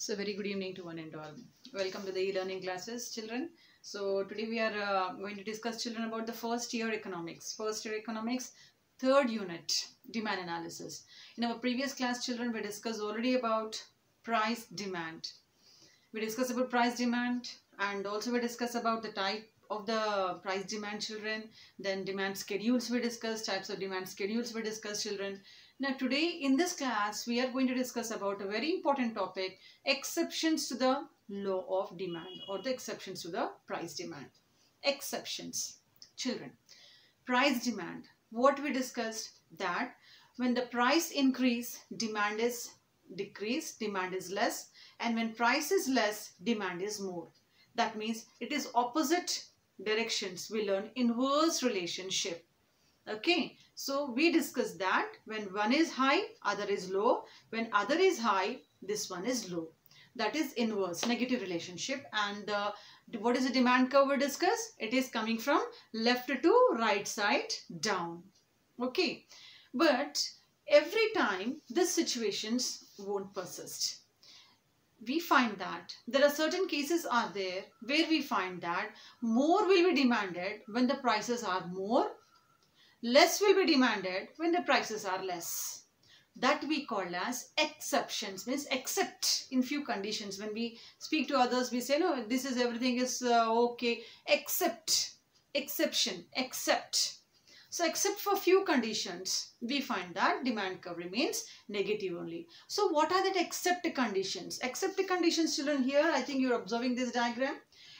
So very good evening to one and all. Welcome to the e-learning classes, children. So today we are going to discuss, children, about the first year economics. First year economics, third unit, demand analysis. In our previous class, children, we discussed already about price demand. We discussed about price demand, and also we discussed about the type of the price demand, children. Then demand schedules we discussed, types of demand schedules we discussed, children. Now today in this class we are going to discuss about a very important topic, exceptions to the law of demand or the exceptions to the price demand. Exceptions, children. Price demand, what we discussed, that when the price increase, demand is decrease, demand is less, and when price is less, demand is more. That means it is opposite directions. We learn inverse relationship. Okay, so we discussed that when one is high, other is low. When other is high, this one is low. That is inverse, negative relationship. And what is the demand curve we discussed? It is coming from left to right side down. Okay, but every time these situations won't persist. We find that there are certain cases are there where we find that more will be demanded when the prices are more, less will be demanded when the prices are less. That we call as exceptions, means except in few conditions. When we speak to others, we say, no, this is everything is okay, except, exception, except. So except for few conditions, we find that demand curve remains negative only. So what are the except conditions? Except conditions, children, here I think you're observing this diagram.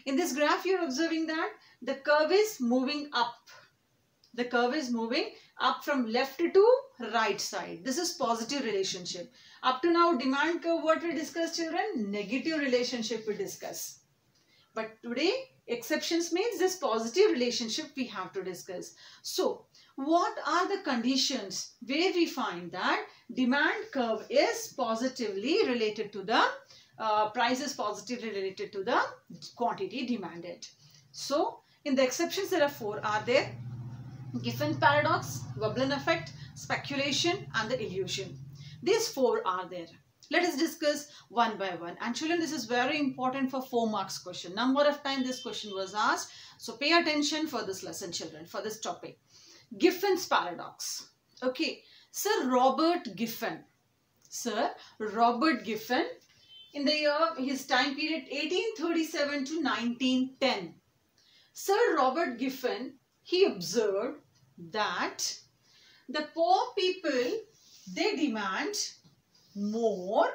In this graph, you're observing that the curve is moving up. The curve is moving up from left to right side. This is positive relationship. Up to now, demand curve, what we discussed, children? Negative relationship we discuss. But today, exceptions means this positive relationship we have to discuss. So, what are the conditions where we find that demand curve is positively related to the price is positively related to the quantity demanded? So, in the exceptions, there are four. Are there? Giffen paradox, Veblen effect, speculation, and the illusion. These four are there. Let us discuss one by one. And children, this is very important for 4 marks question. Number of times this question was asked. So pay attention for this lesson, children, for this topic. Giffen's paradox. Okay. Sir Robert Giffen. Sir Robert Giffen, in the year, his time period 1837 to 1910. Sir Robert Giffen, he observed that the poor people, they demand more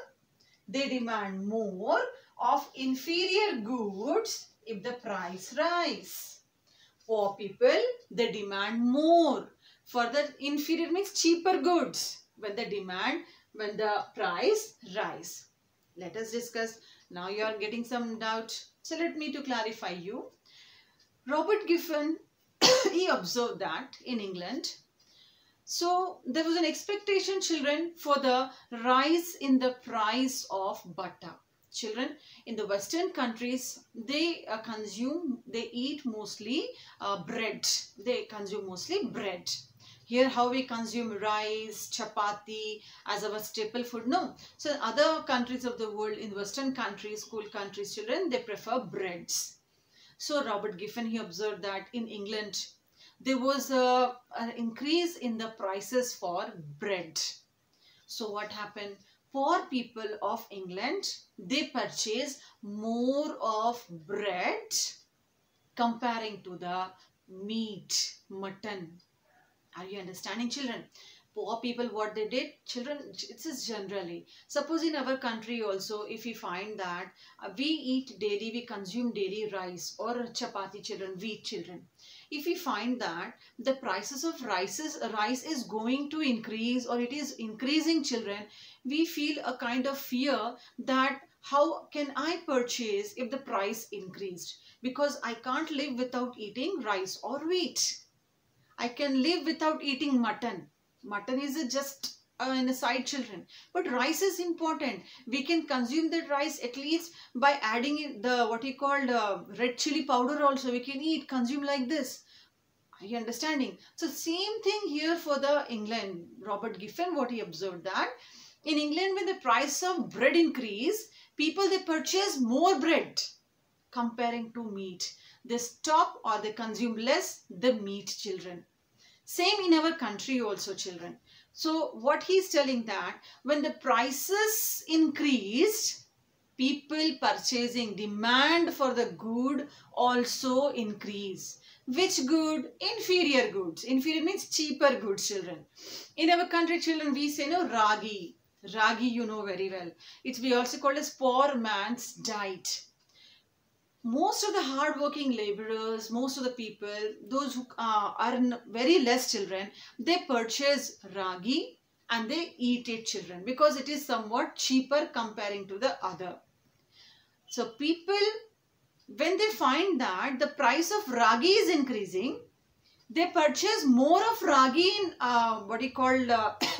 of inferior goods if the price rise. Poor people, they demand more for the inferior, means cheaper goods when the price rise. Let us discuss. Now you are getting some doubt. So let me to clarify you. Robert Giffen, he observed that in England, so there was an expectation, children, for the rise in the price of butter. Children, in the Western countries, they eat mostly bread. They consume mostly bread. Here, how we consume rice, chapati as our staple food? No. So, in other countries of the world, in Western countries, cool countries, children, they prefer breads. So, Robert Giffen, he observed that in England, there was an increase in the prices for bread. So what happened? Poor people of England, they purchase more of bread comparing to the meat, mutton. Are you understanding, children? Poor people, what they did, children, it is generally. Suppose in our country also, if we find that we eat daily, we consume daily rice or chapati, children, wheat, children. If we find that the prices of rice is going to increase or it is increasing, children, we feel a kind of fear that how can I purchase if the price increased? Because I can't live without eating rice or wheat. I can live without eating mutton. Mutton is just in the side, children. But rice is important. We can consume that rice at least by adding the what you call red chili powder also. We can consume like this. Are you understanding? So same thing here for the England. Robert Giffen, what he observed that in England, when the price of bread increase, People, they purchase more bread comparing to meat. They stop or they consume less the meat, children. Same in our country also, children. So what he's telling that when the prices increased, people purchasing, demand for the good also increase. Which good? Inferior goods. Inferior means cheaper goods, children. In our country, children, we say no, ragi. Ragi, you know very well. It's we also call as poor man's diet. Most of the hard-working laborers, most of the people, those who earn very less, children, they purchase ragi and they eat it, children, because it is somewhat cheaper comparing to the other. So people, when they find that the price of ragi is increasing, they purchase more of ragi in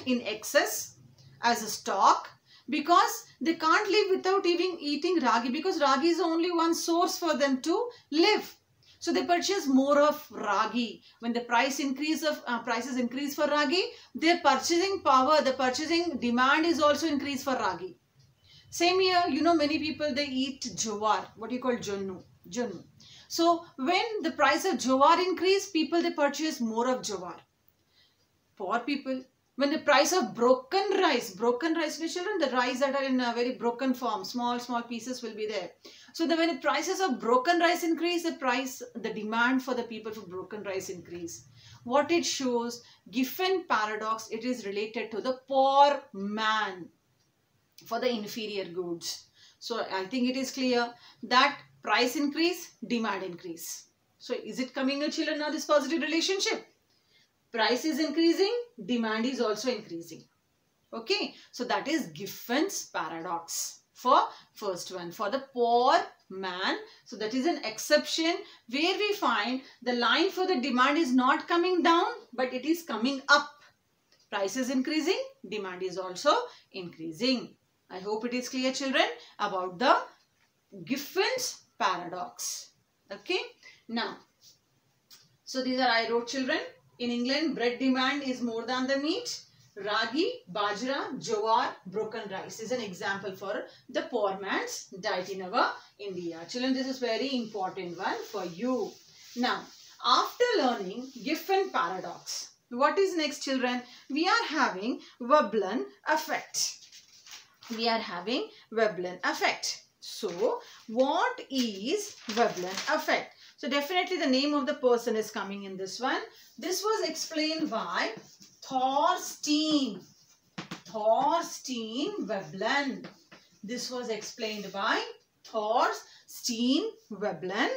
in excess as a stock, because they can't live without even eating ragi, because ragi is only one source for them to live. So they purchase more of ragi. When the prices increase for ragi, their purchasing power, the purchasing demand is also increased for ragi. Same here, you know, many people, they eat jowar, jonnu. So when the price of jowar increase, people, they purchase more of jowar. Poor people, when the price of broken rice, children, the rice that are in a very broken form, small pieces will be there. So when the prices of broken rice increase, the demand for the people for broken rice increase. What it shows, Giffen paradox, it is related to the poor man for the inferior goods. So I think it is clear that price increase, demand increase. So is it coming, children, now this positive relationship? Price is increasing, demand is also increasing. Okay, so that is Giffen's paradox for first one, for the poor man. So that is an exception where we find the line for the demand is not coming down, but it is coming up. Price is increasing, demand is also increasing. I hope it is clear, children, about the Giffen's paradox. Okay, now, so these are I wrote, children. In England, bread demand is more than the meat. Ragi, bajra, jowar, broken rice is an example for the poor man's diet in our India. Children, this is very important one for you. Now, after learning Giffen paradox, what is next, children? We are having Veblen effect. So, what is Veblen effect? So, definitely the name of the person is coming in this one. This was explained by Thorstein Veblen. This was explained by Thorstein Veblen.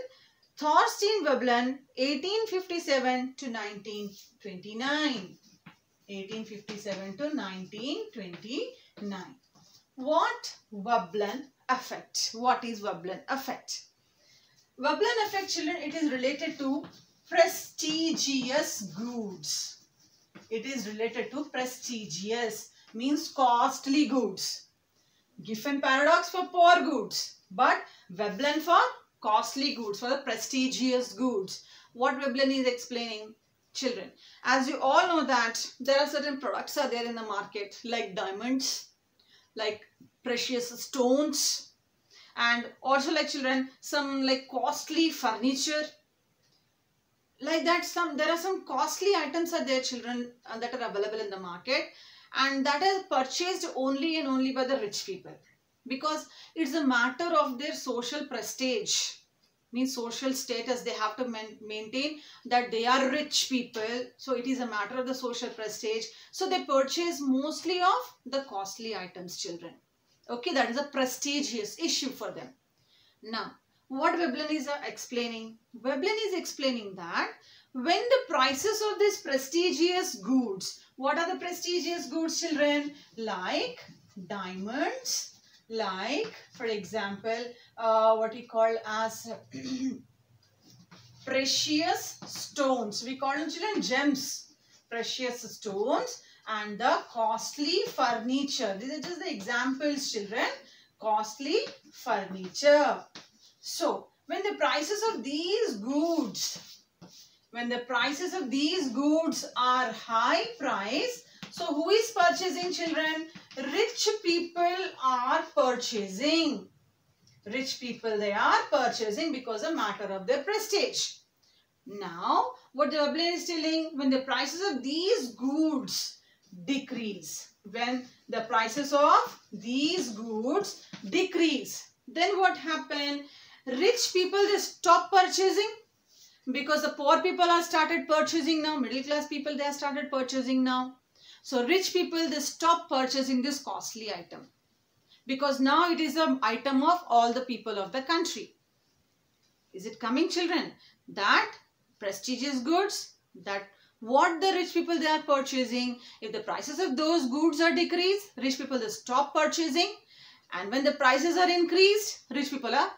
Thorstein Veblen, 1857 to 1929. 1857 to 1929. What Veblen effect? What is Veblen effect? Veblen effect, children, it is related to prestigious goods. It is related to prestigious, means costly goods. Giffen paradox for poor goods, but Veblen for costly goods, for the prestigious goods. What Veblen is explaining, children, as you all know that there are certain products are there in the market, like diamonds, like precious stones, and also, like, children, some like costly furniture. Like that, there are some costly items are there, children, that are available in the market, and that is purchased only and only by the rich people, because it's a matter of their social prestige, means social status. They have to maintain that they are rich people, so it is a matter of the social prestige. So they purchase mostly of the costly items, children. Okay, that is a prestigious issue for them. Now, what Veblen is explaining? Veblen is explaining that when the prices of these prestigious goods, what are the prestigious goods, children? Like diamonds, like, for example, what we call as precious stones. We call them, children, gems. Precious stones and the costly furniture. These are just the examples, children. Costly furniture. So, when the prices of these goods, are high price, so who is purchasing, children? Rich people are purchasing. Rich people, they are purchasing because a matter of their prestige. Now, what the Veblen is telling, when the prices of these goods decrease, when the prices of these goods decrease, then what happen? Rich people, they stop purchasing because the poor people have started purchasing now. Middle class people, they have started purchasing now. So rich people, they stop purchasing this costly item because now it is an item of all the people of the country. Is it coming, children? That prestigious goods, that what the rich people, they are purchasing, if the prices of those goods are decreased, rich people, they stop purchasing. And when the prices are increased, rich people are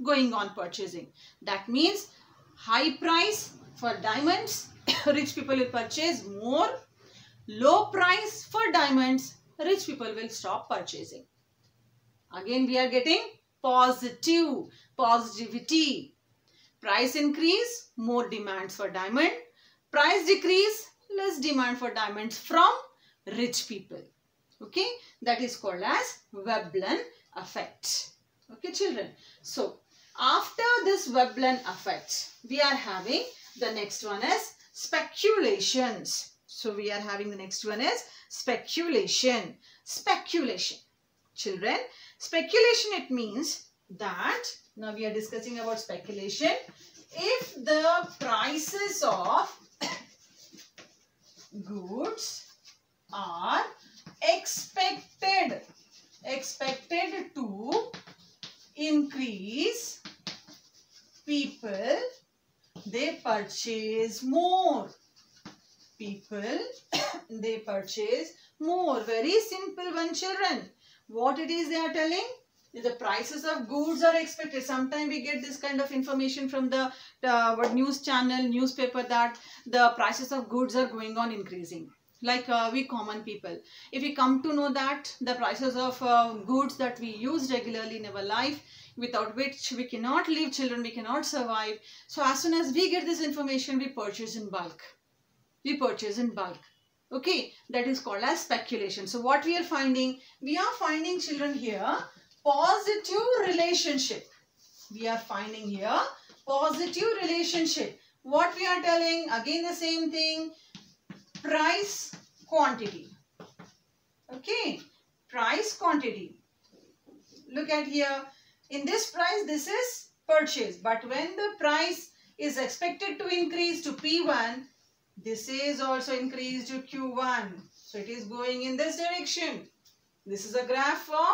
going on purchasing. That means high price for diamonds, rich people will purchase more. Low price for diamonds, rich people will stop purchasing. Again, we are getting positivity. Price increase, more demands for diamond. Price decrease, less demand for diamonds from rich people. Okay, that is called as Veblen effect. Okay, children. So, after this Veblen effect, we are having the next one is speculations. So, we are having the next one is speculation. Speculation. Children, speculation, it means that, now we are discussing about speculation. If the prices of goods are expected to increase, people, they purchase more. People, they purchase more. Very simple one, children. What it is they are telling? The prices of goods are expected. Sometimes we get this kind of information from the news channel, newspaper, that the prices of goods are going on increasing. Like we common people, if we come to know that the prices of goods that we use regularly in our life, without which we cannot live, children, we cannot survive. So as soon as we get this information, we purchase in bulk. We purchase in bulk. Okay, that is called as speculation. So what we are finding? We are finding, children, here positive relationship. We are finding here positive relationship. What we are telling? Again the same thing. Price, quantity. Okay, price, quantity. Look at here. In this price, this is purchase. But when the price is expected to increase to P1, this is also increased to Q1. So it is going in this direction. This is a graph for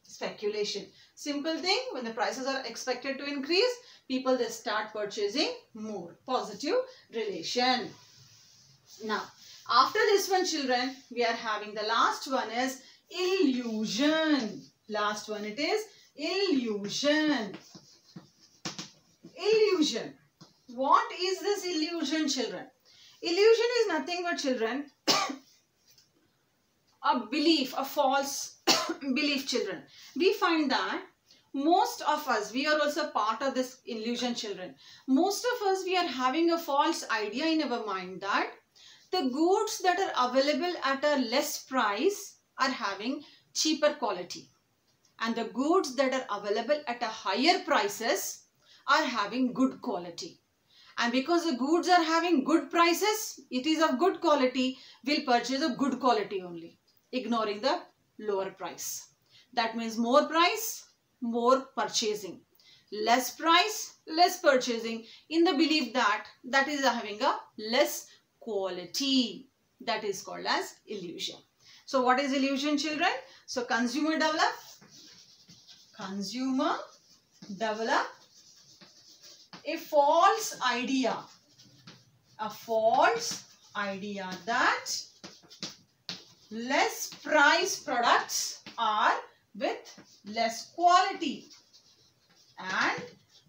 speculation. Simple thing, when the prices are expected to increase, people, they start purchasing more. Positive relation. Now, after this one, children, we are having the last one is illusion. Last one, it is illusion. Illusion. What is this illusion, children? Illusion is nothing but, children, a belief, a false belief, children. We find that most of us, we are also part of this illusion, children. Most of us, we are having a false idea in our mind that the goods that are available at a less price are having cheaper quality. And the goods that are available at a higher prices are having good quality. And because the goods are having good prices, it is of good quality, we'll purchase a good quality only, ignoring the lower price. That means more price, more purchasing. Less price, less purchasing, in the belief that that is having a less quality. That is called as illusion. So what is illusion, children? So consumer develop a false idea that less price products are with less quality and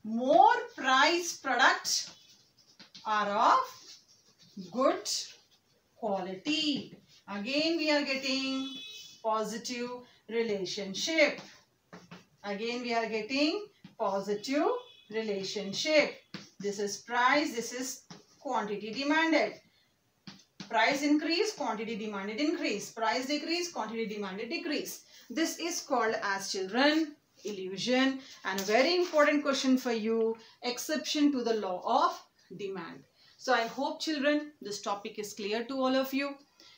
more price products are of good quality. Again we are getting positive relationship. Again we are getting positive relationship. This is price, this is quantity demanded. Price increase, quantity demanded increase. Price decrease, quantity demanded decrease. This is called as, children, illusion. And a very important question for you, exception to the law of demand. So I hope, children, this topic is clear to all of you.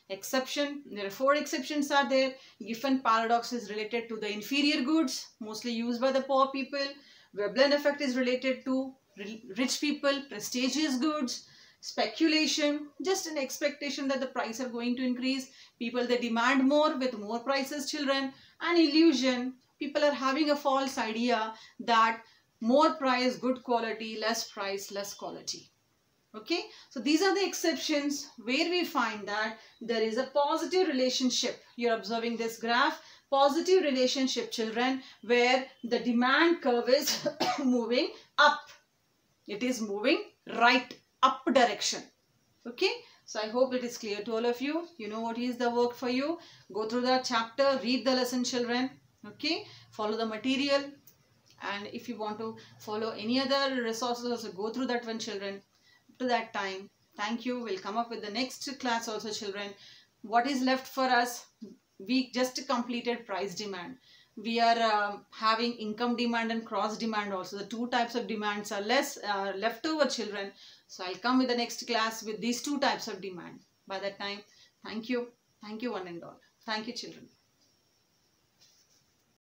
Exception, there are 4 exceptions are there. Giffen paradox is related to the inferior goods, mostly used by the poor people. Veblen effect is related to rich people, prestigious goods. Speculation, just an expectation that the price are going to increase. People, they demand more with more prices, children. And illusion, people are having a false idea that more price, good quality, less price, less quality. Okay, so these are the exceptions where we find that there is a positive relationship. You're observing this graph, positive relationship, children, where the demand curve is moving up. It is moving right up direction. Okay, so I hope it is clear to all of you. You know what is the work for you. Go through the chapter, read the lesson, children. Okay, follow the material, and if you want to follow any other resources also, go through that one, children. To that time, thank you. We'll come up with the next class also, children. What is left for us? We just completed price demand. We are having income demand and cross demand also. The 2 types of demands are left over, children. So I'll come with the next class with these 2 types of demand. By that time, thank you. Thank you one and all. Thank you, children.